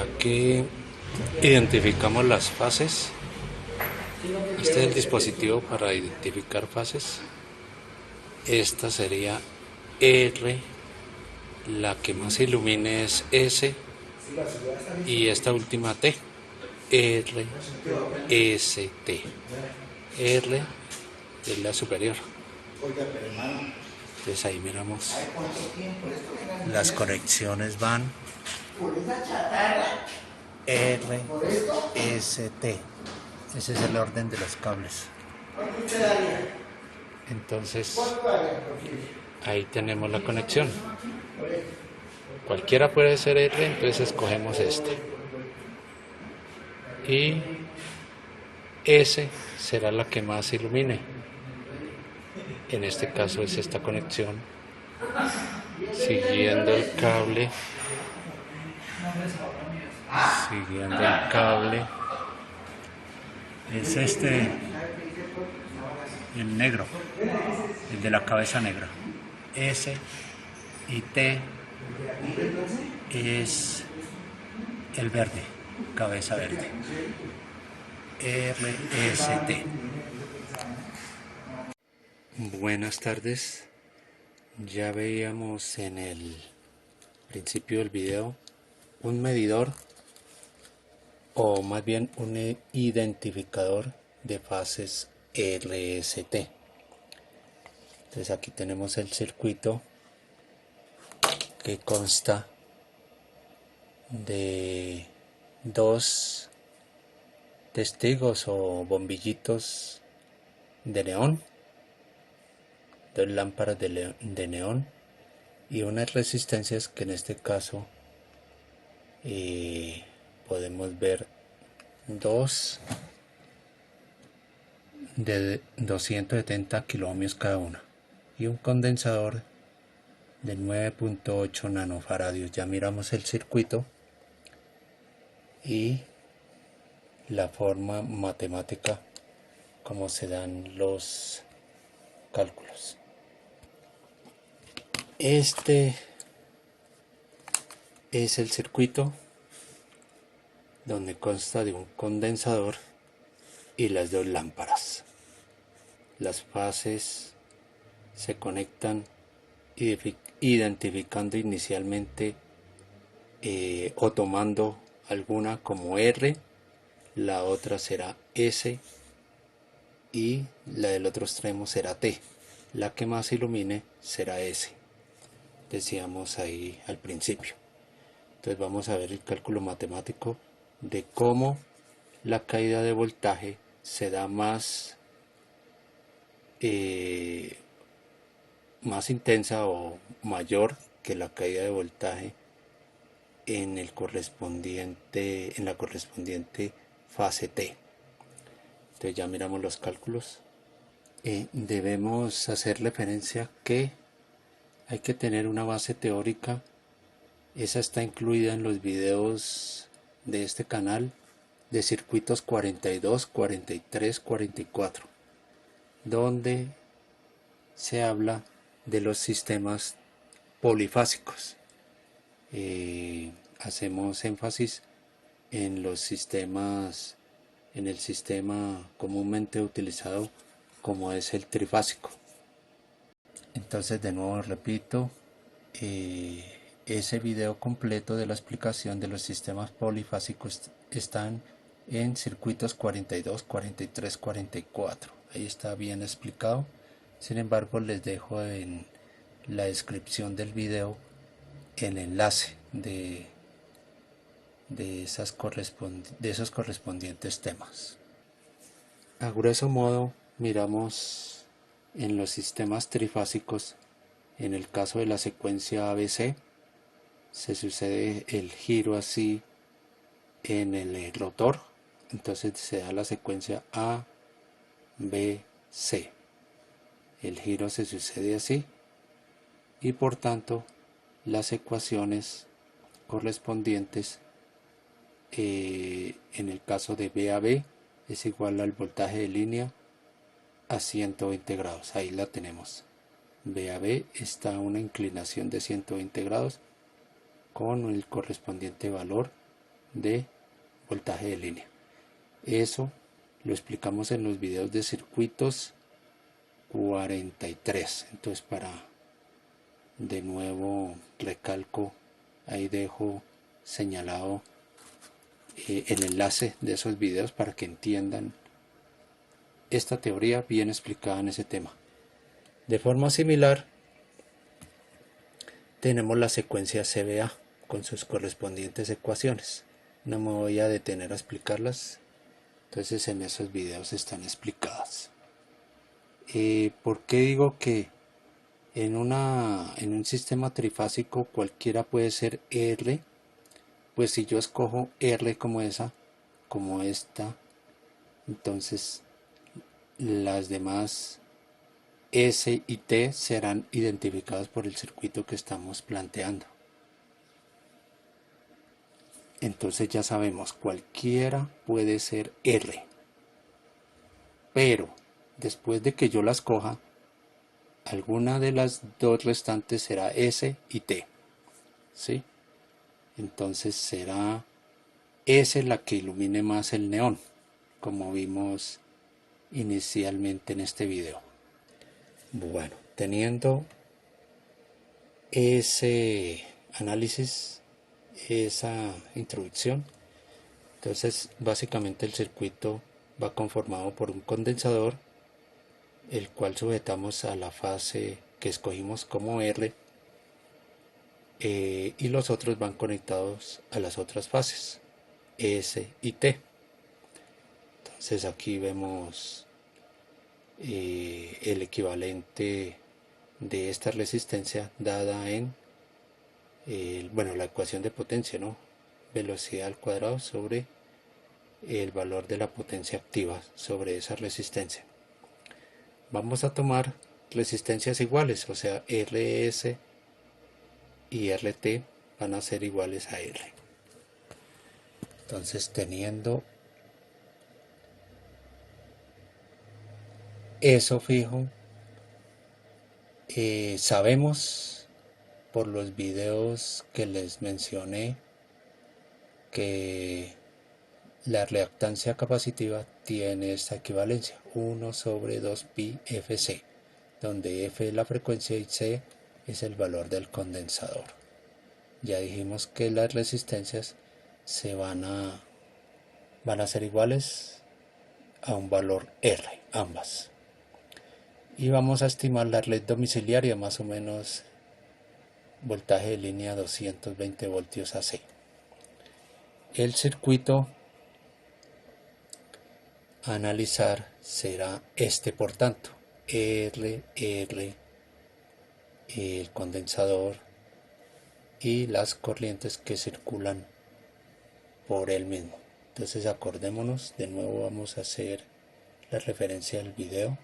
Aquí identificamos las fases. Este es el dispositivo para identificar fases. Esta sería R, la que más ilumine es S y esta última T, R, S, T. R es la superior. Entonces ahí miramos, las conexiones van R, S, T. Ese es el orden de los cables. Entonces ahí tenemos la conexión. Cualquiera puede ser R, entonces escogemos este. Y S será la que más ilumine. En este caso es esta conexión. Siguiendo el cable. Es este, el negro, el de la cabeza negra. S y T es el verde, cabeza verde. RST. Buenas tardes. Ya veíamos en el principio del video un medidor, o más bien un identificador de fases RST. Entonces aquí tenemos el circuito que consta de dos testigos o bombillitos de neón, dos lámparas de neón y unas resistencias que en este caso podemos ver dos de 270 kiloohmios cada una y un condensador de 9.8 nanofaradios. Ya miramos el circuito y la forma matemática como se dan los cálculos. Este es el circuito donde consta de un condensador y las dos lámparas. Las fases se conectan identificando inicialmente o tomando alguna como R, la otra será S y la del otro extremo será T. La que más ilumine será S, decíamos ahí al principio. Entonces vamos a ver el cálculo matemático de cómo la caída de voltaje se da más intensa o mayor que la caída de voltaje en la correspondiente fase T. Entonces ya miramos los cálculos. Debemos hacer referencia que hay que tener una base teórica. Esa está incluida en los videos de este canal de circuitos 42, 43, 44, donde se habla de los sistemas polifásicos. Hacemos énfasis en los sistemas, en el sistema comúnmente utilizado como es el trifásico. Entonces de nuevo repito, ese video completo de la explicación de los sistemas polifásicos están en circuitos 42, 43, 44. Ahí está bien explicado. Sin embargo, les dejo en la descripción del video el enlace de esos correspondientes temas. A grueso modo, miramos en los sistemas trifásicos. En el caso de la secuencia ABC, se sucede el giro así en el rotor, entonces se da la secuencia A, B, C. El giro se sucede así y por tanto las ecuaciones correspondientes en el caso de B a B es igual al voltaje de línea a 120 grados. Ahí la tenemos. B a B está a una inclinación de 120 grados con el correspondiente valor de voltaje de línea. Eso lo explicamos en los videos de circuitos 43. Entonces, de nuevo recalco, ahí dejo señalado el enlace de esos videos para que entiendan esta teoría bien explicada en ese tema. De forma similar, tenemos la secuencia CBA con sus correspondientes ecuaciones. No me voy a detener a explicarlas, entonces en esos videos están explicadas. ¿Por qué digo que en un sistema trifásico cualquiera puede ser R? Pues si yo escojo R como esta, entonces las demás S y T serán identificadas por el circuito que estamos planteando. Entonces ya sabemos, cualquiera puede ser R. Pero después de que yo las coja, alguna de las dos restantes será S y T. ¿Sí? Entonces será S la que ilumine más el neón, como vimos inicialmente en este video. Bueno, teniendo ese análisis, esa introducción, entonces básicamente el circuito va conformado por un condensador, el cual sujetamos a la fase que escogimos como R, y los otros van conectados a las otras fases, S y T. Entonces aquí vemos el equivalente de esta resistencia dada en la ecuación de potencia, ¿no? Velocidad al cuadrado sobre el valor de la potencia activa sobre esa resistencia. Vamos a tomar resistencias iguales, o sea, RS y RT van a ser iguales a R. Entonces, teniendo eso fijo, sabemos por los videos que les mencioné que la reactancia capacitiva tiene esta equivalencia, 1 sobre 2pi Fc, donde F es la frecuencia y C es el valor del condensador. Ya dijimos que las resistencias van a ser iguales a un valor R, ambas. Y vamos a estimar la red domiciliaria, más o menos voltaje de línea 220 voltios AC. El circuito a analizar será este, por tanto, R, el condensador y las corrientes que circulan por él mismo. Entonces acordémonos, de nuevo vamos a hacer la referencia al video.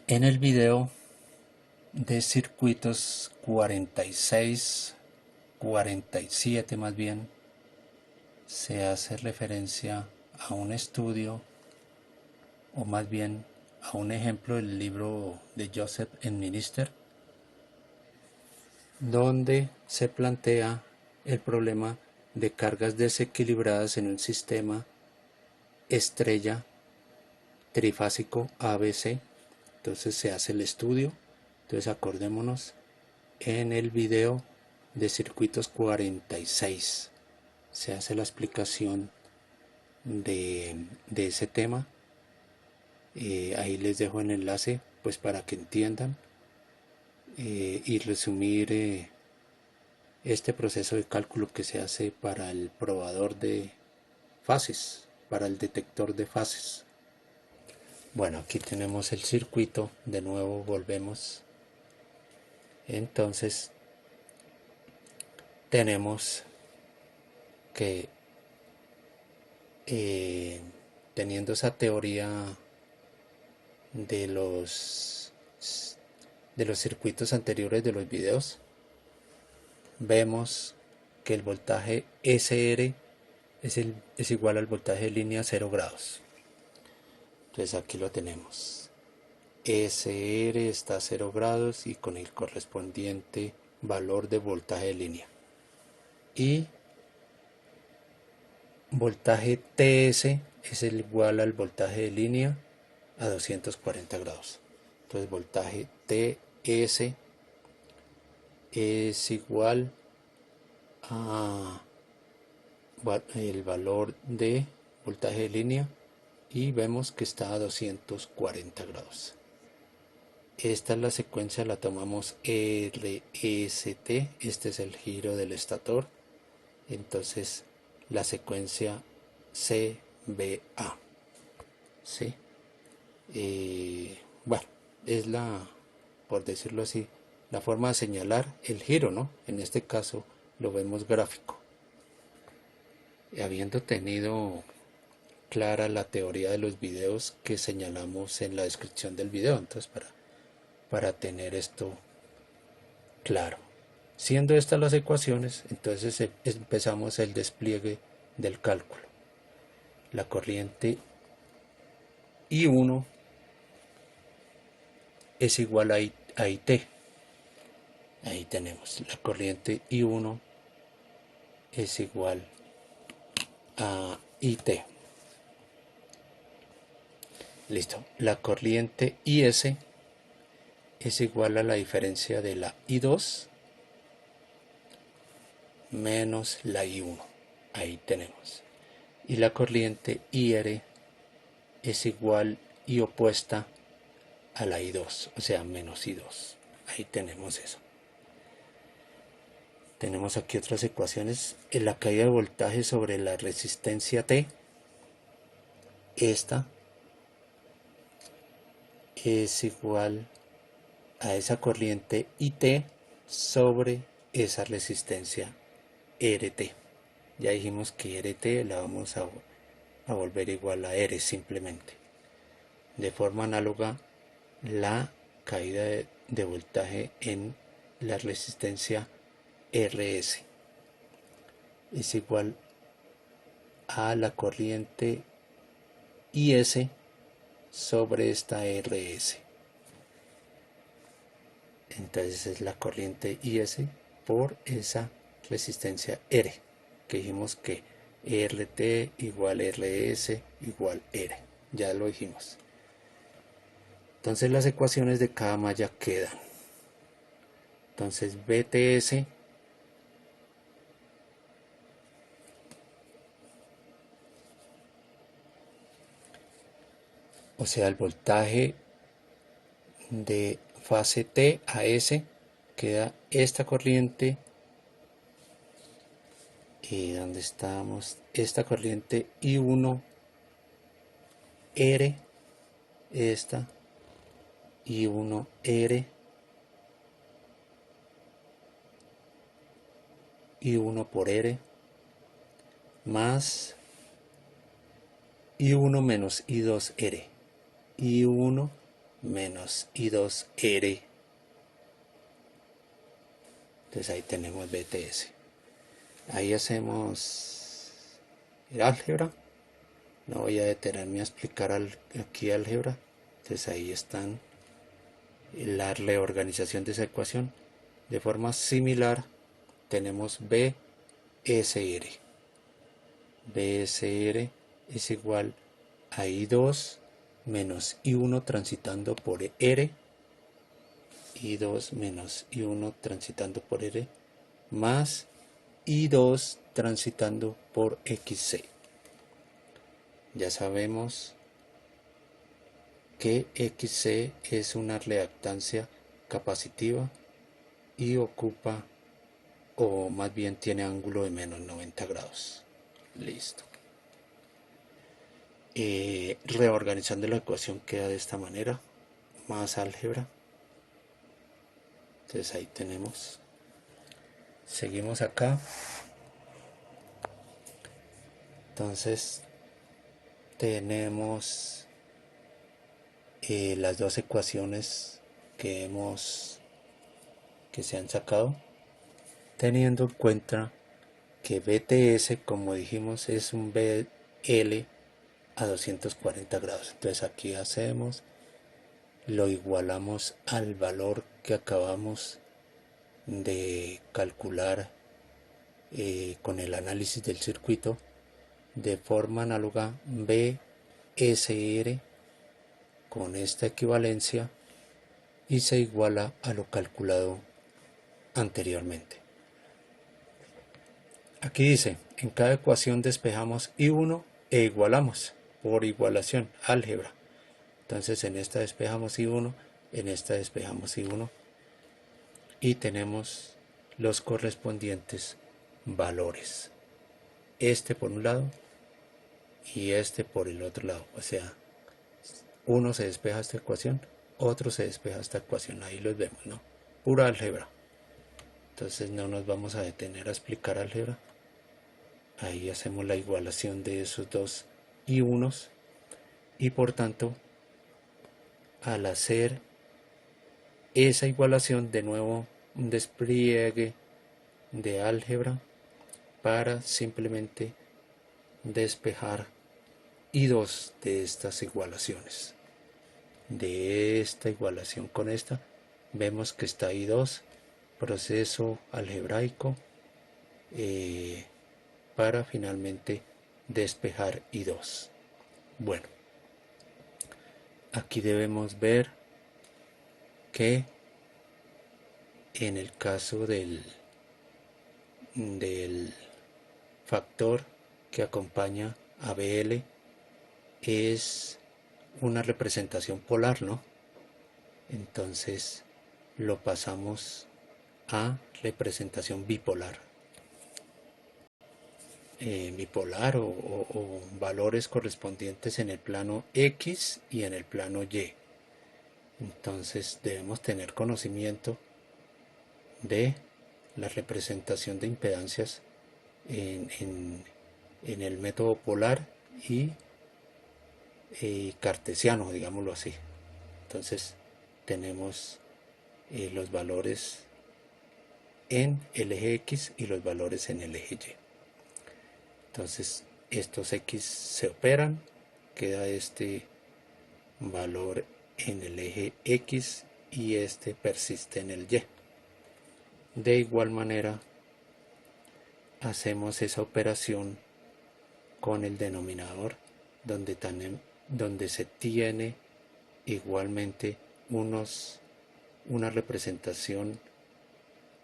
En el video de circuitos 46, 47 más bien, se hace referencia a un estudio, o más bien a un ejemplo del libro de Joseph and Minister, donde se plantea el problema de cargas desequilibradas en un sistema estrella trifásico ABC. Entonces se hace el estudio. Entonces acordémonos, en el video de circuitos 46 se hace la explicación de ese tema. Ahí les dejo el enlace pues para que entiendan y resumir este proceso de cálculo que se hace para el probador de fases, para el detector de fases. Bueno, aquí tenemos el circuito, de nuevo volvemos. Entonces tenemos que teniendo esa teoría de los circuitos anteriores de los videos, vemos que el voltaje SR es igual al voltaje de línea 0 grados. Entonces aquí lo tenemos. SR está a 0 grados y con el correspondiente valor de voltaje de línea. y voltaje TS es igual al voltaje de línea a 240 grados. Entonces voltaje TS es igual a el valor de voltaje de línea y vemos que está a 240 grados. Esta es la secuencia, la tomamos RST, este es el giro del estator, entonces la secuencia CBA, ¿sí? Bueno, es por decirlo así, la forma de señalar el giro, ¿no? En este caso lo vemos gráfico. Habiendo tenido clara la teoría de los videos que señalamos en la descripción del video, entonces para tener esto claro. Siendo estas las ecuaciones, entonces empezamos el despliegue del cálculo. La corriente I1 es igual a IT. Ahí tenemos, la corriente I1 es igual a IT. Listo. La corriente IS es igual a la diferencia de la I2 menos la I1. Ahí tenemos. Y la corriente IR es igual y opuesta a la I2, o sea, menos I2. Ahí tenemos eso. Tenemos aquí otras ecuaciones. En la caída de voltaje sobre la resistencia T, esta es igual a esa corriente IT sobre esa resistencia RT. Ya dijimos que RT la vamos a volver igual a R simplemente. De forma análoga, la caída de voltaje en la resistencia RS es igual a la corriente IS sobre esta RS. Entonces es la corriente IS por esa resistencia R, que dijimos que RT igual RS igual R. Ya lo dijimos. Entonces las ecuaciones de cada malla quedan. Entonces BTS o sea el voltaje de fase T a S, queda esta corriente y donde estamos, esta corriente I1 R, esta I1 R, I1 por R, más I1 menos I2 R, I1 menos I2 R. Entonces ahí tenemos BTS. Ahí hacemos el álgebra. No voy a detenerme a explicar aquí álgebra. Entonces ahí están la reorganización de esa ecuación. De forma similar tenemos BSR. BSR es igual a I2 menos I1 transitando por R. I2 menos I1 transitando por R más I2 transitando por XC. Ya sabemos que XC es una reactancia capacitiva y ocupa, o más bien tiene ángulo de menos 90 grados. Listo. Reorganizando la ecuación queda de esta manera, más álgebra. Entonces ahí tenemos. Seguimos acá. Entonces tenemos las dos ecuaciones que se han sacado, teniendo en cuenta que BTS, como dijimos, es un BL a 240 grados. Entonces aquí hacemos, lo igualamos al valor que acabamos de calcular con el análisis del circuito de forma análoga BSR con esta equivalencia y se iguala a lo calculado anteriormente. Aquí dice, en cada ecuación despejamos I1 e igualamos por igualación, álgebra. Entonces en esta despejamos I1, en esta despejamos I1 y tenemos los correspondientes valores. Este por un lado y este por el otro lado. O sea, uno se despeja esta ecuación, otro se despeja esta ecuación. Ahí los vemos, ¿no? Pura álgebra. Entonces no nos vamos a detener a explicar álgebra. Ahí hacemos la igualación de esos dos I1s y por tanto al hacer esa igualación, de nuevo un despliegue de álgebra para simplemente despejar I2 de estas igualaciones. De esta igualación con esta vemos que está I2, proceso algebraico para finalmente despejar I2. Bueno, aquí debemos ver que en el caso del factor que acompaña a BL es una representación polar, ¿no? Entonces lo pasamos a representación bipolar. Bipolar o valores correspondientes en el plano X y en el plano Y. Entonces debemos tener conocimiento de la representación de impedancias en el método polar y cartesiano, digámoslo así. Entonces tenemos los valores en el eje X y los valores en el eje Y. Entonces estos X se operan, queda este valor en el eje X y este persiste en el Y. De igual manera hacemos esa operación con el denominador donde se tiene igualmente una representación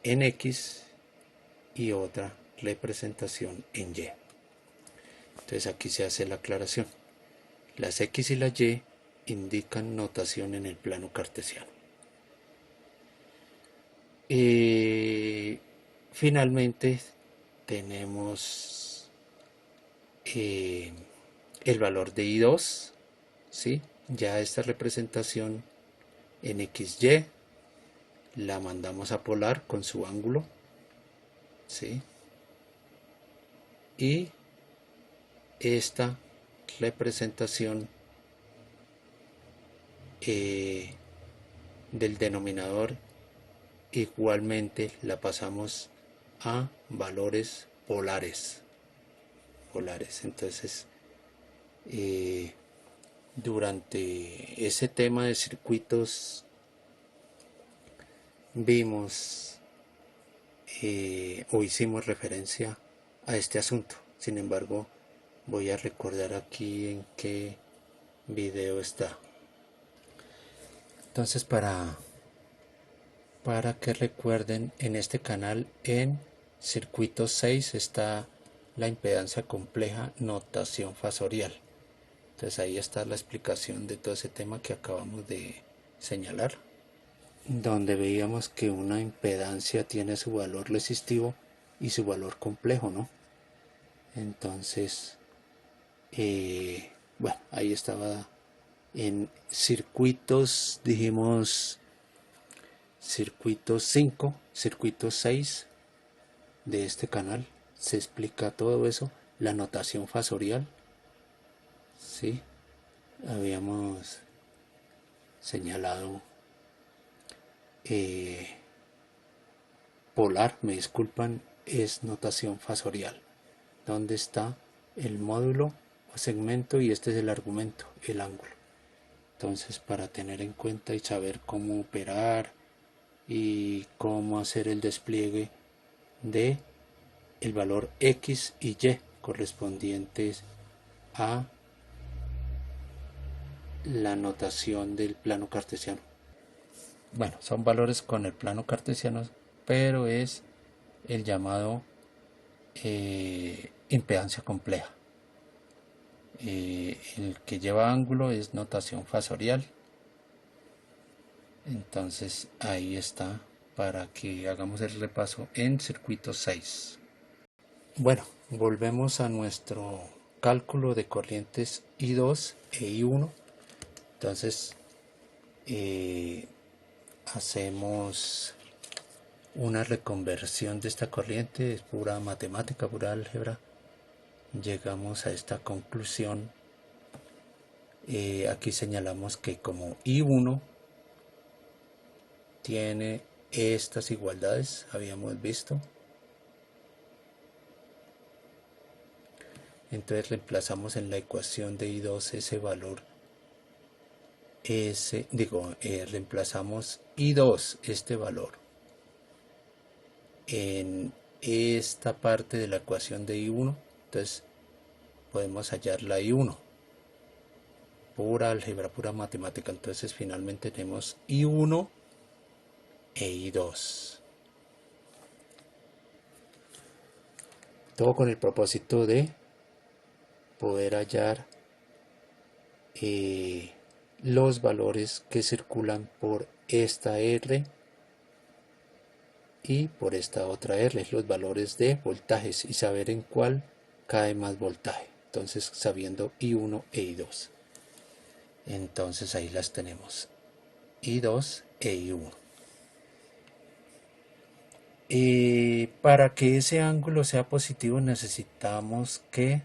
en X y otra representación en Y. Entonces aquí se hace la aclaración. Las X y la Y indican notación en el plano cartesiano. Finalmente tenemos el valor de I2, ¿sí? Ya esta representación en XY la mandamos a polar con su ángulo, ¿sí? Y esta representación del denominador igualmente la pasamos a valores polares. Entonces durante ese tema de circuitos vimos o hicimos referencia a este asunto. Sin embargo, voy a recordar aquí en qué video está. Entonces para que recuerden, en este canal en circuito 6 está la impedancia compleja, notación fasorial. Entonces ahí está la explicación de todo ese tema que acabamos de señalar, donde veíamos que una impedancia tiene su valor resistivo y su valor complejo, ¿no? Entonces bueno, ahí estaba. En circuitos dijimos circuito 5, circuito 6 de este canal se explica todo eso, la notación fasorial, ¿sí? Habíamos señalado polar, me disculpan, es notación fasorial, donde está el módulo o segmento y este es el argumento, el ángulo. Entonces, para tener en cuenta y saber cómo operar y cómo hacer el despliegue de el valor X y Y correspondientes a la notación del plano cartesiano. Bueno, son valores con el plano cartesiano, pero es el llamado impedancia compleja. El que lleva ángulo es notación fasorial. Entonces ahí está para que hagamos el repaso en circuito 6. Bueno, volvemos a nuestro cálculo de corrientes I2 e I1. Entonces hacemos una reconversión de esta corriente, es pura matemática, pura álgebra. Llegamos a esta conclusión. Aquí señalamos que como I1 tiene estas igualdades, habíamos visto, entonces reemplazamos en la ecuación de I2 ese valor, reemplazamos I2, este valor, en esta parte de la ecuación de I1, entonces podemos hallar la I1, pura álgebra, pura matemática. Entonces finalmente tenemos I1 e I2. Todo con el propósito de poder hallar los valores que circulan por esta R y por esta otra R, los valores de voltajes, y saber en cuál cae más voltaje. Entonces sabiendo I1 e I2. Entonces ahí las tenemos, I2 e I1. Para que ese ángulo sea positivo necesitamos que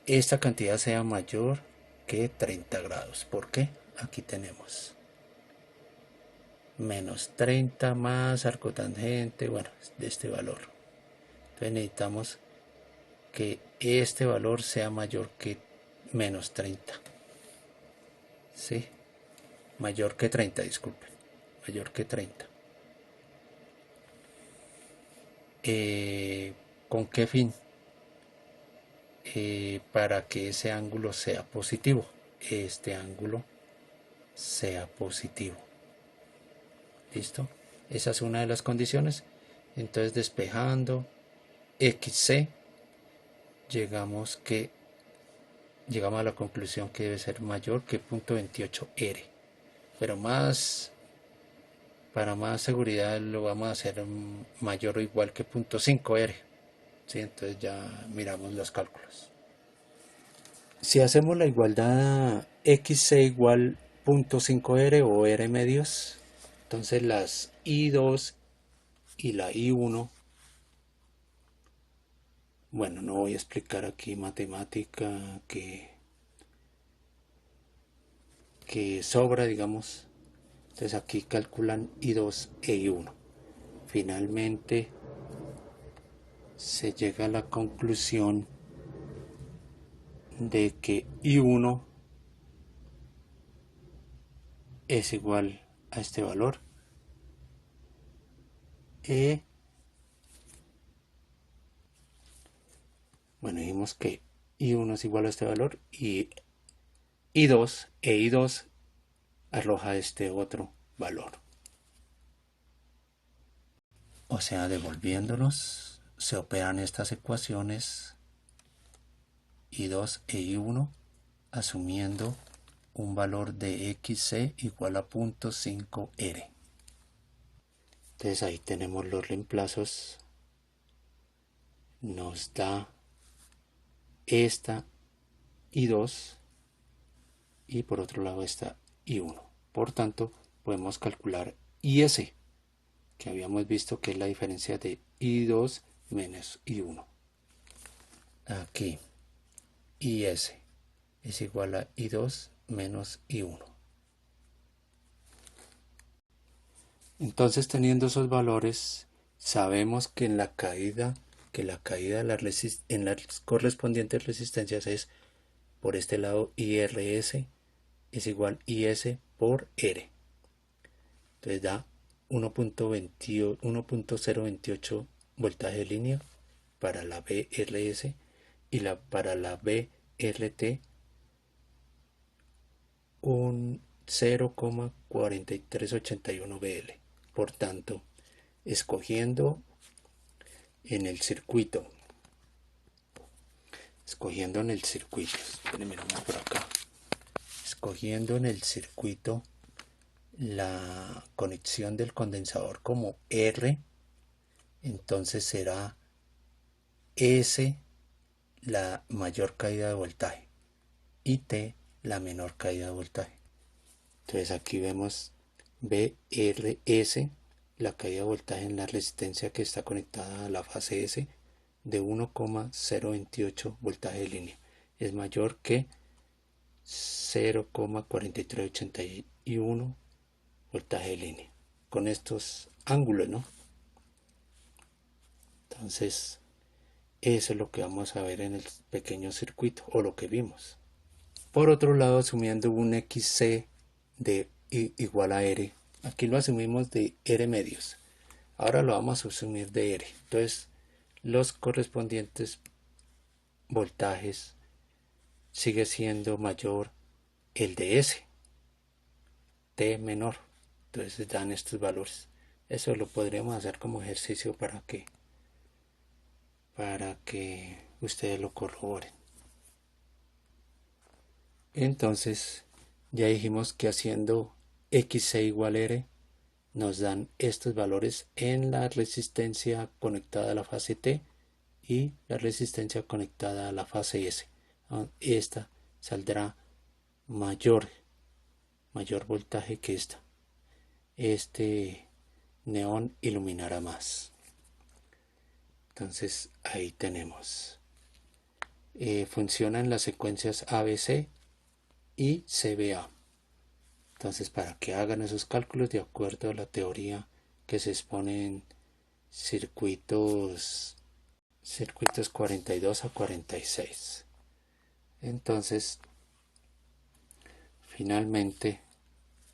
esta cantidad sea mayor que 30 grados. ¿Por qué? Aquí tenemos menos 30 más arco tangente, bueno, de este valor. Entonces necesitamos que este valor sea mayor que menos 30. ¿Sí? Mayor que 30, disculpen. Mayor que 30. ¿Con qué fin? Para que ese ángulo sea positivo. Este ángulo sea positivo. ¿Listo? Esa es una de las condiciones. Entonces despejando XC, llegamos a la conclusión que debe ser mayor que 0.28 R. Pero para más seguridad lo vamos a hacer mayor o igual que 0.5 R. ¿Sí? Entonces ya miramos los cálculos. Si hacemos la igualdad XC igual 0.5 R o R medios, entonces las I2 y la I1, bueno, no voy a explicar aquí matemática que sobra, digamos. Entonces aquí calculan I2 e I1. Finalmente se llega a la conclusión de que I1 es igual a este valor. Bueno, dijimos que I1 es igual a este valor y I2 e I2 arroja este otro valor. O sea, devolviéndolos, se operan estas ecuaciones I2 e I1 asumiendo un valor de XC igual a 0.5 R. Entonces ahí tenemos los reemplazos. Nos da esta I2 y por otro lado esta I1. Por tanto, podemos calcular IS, que habíamos visto que es la diferencia de I2 menos I1. Aquí IS es igual a I2 menos I1. Entonces, teniendo esos valores, sabemos que en la caída de en las correspondientes resistencias es por este lado IRS es igual IS por R. Entonces da 1.028 voltaje de línea para la BRS y para la BRT un 0,4381 BL. Por tanto, escogiendo en el circuito, por acá, escogiendo en el circuito la conexión del condensador como R, entonces será S la mayor caída de voltaje y T la menor caída de voltaje. Entonces aquí vemos BRS, la caída de voltaje en la resistencia que está conectada a la fase S de 1,028 voltaje de línea. Es mayor que 0,4381 voltaje de línea. Con estos ángulos, ¿no? Entonces, eso es lo que vamos a ver en el pequeño circuito, o lo que vimos. Por otro lado, asumiendo un XC de igual a R, aquí lo asumimos de R medios. Ahora lo vamos a asumir de R. Entonces, los correspondientes voltajes sigue siendo mayor el de S, T menor. Entonces dan estos valores. Eso lo podríamos hacer como ejercicio para que ustedes lo corroboren. Entonces ya dijimos que haciendo XC igual R nos dan estos valores en la resistencia conectada a la fase T y la resistencia conectada a la fase S. Esta saldrá mayor voltaje que esta. Este neón iluminará más. Entonces ahí tenemos. Funcionan las secuencias ABC y CBA. Entonces, para que hagan esos cálculos de acuerdo a la teoría que se expone en circuitos 42 a 46. Entonces, finalmente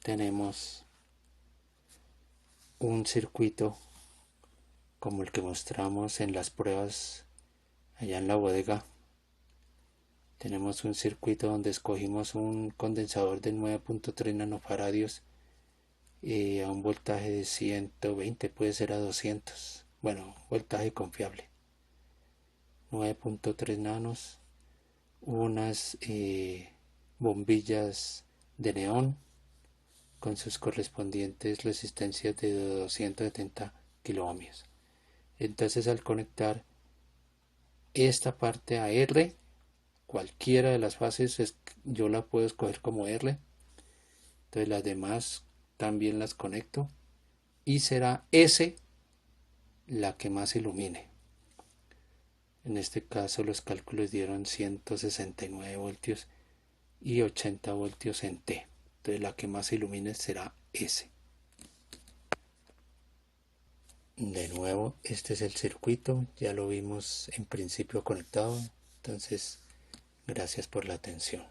tenemos un circuito como el que mostramos en las pruebas allá en la bodega. Tenemos un circuito donde escogimos un condensador de 9.3 nanofaradios a un voltaje de 120, puede ser a 200. Bueno, voltaje confiable. 9.3 nanos, unas bombillas de neón con sus correspondientes resistencias de 270 kiloohmios. Entonces, al conectar esta parte a R, cualquiera de las fases yo la puedo escoger como R, entonces las demás también las conecto y será S la que más ilumine. En este caso los cálculos dieron 169 voltios y 80 voltios en T, entonces la que más ilumine será S. De nuevo, este es el circuito, ya lo vimos en principio conectado. Entonces, gracias por la atención.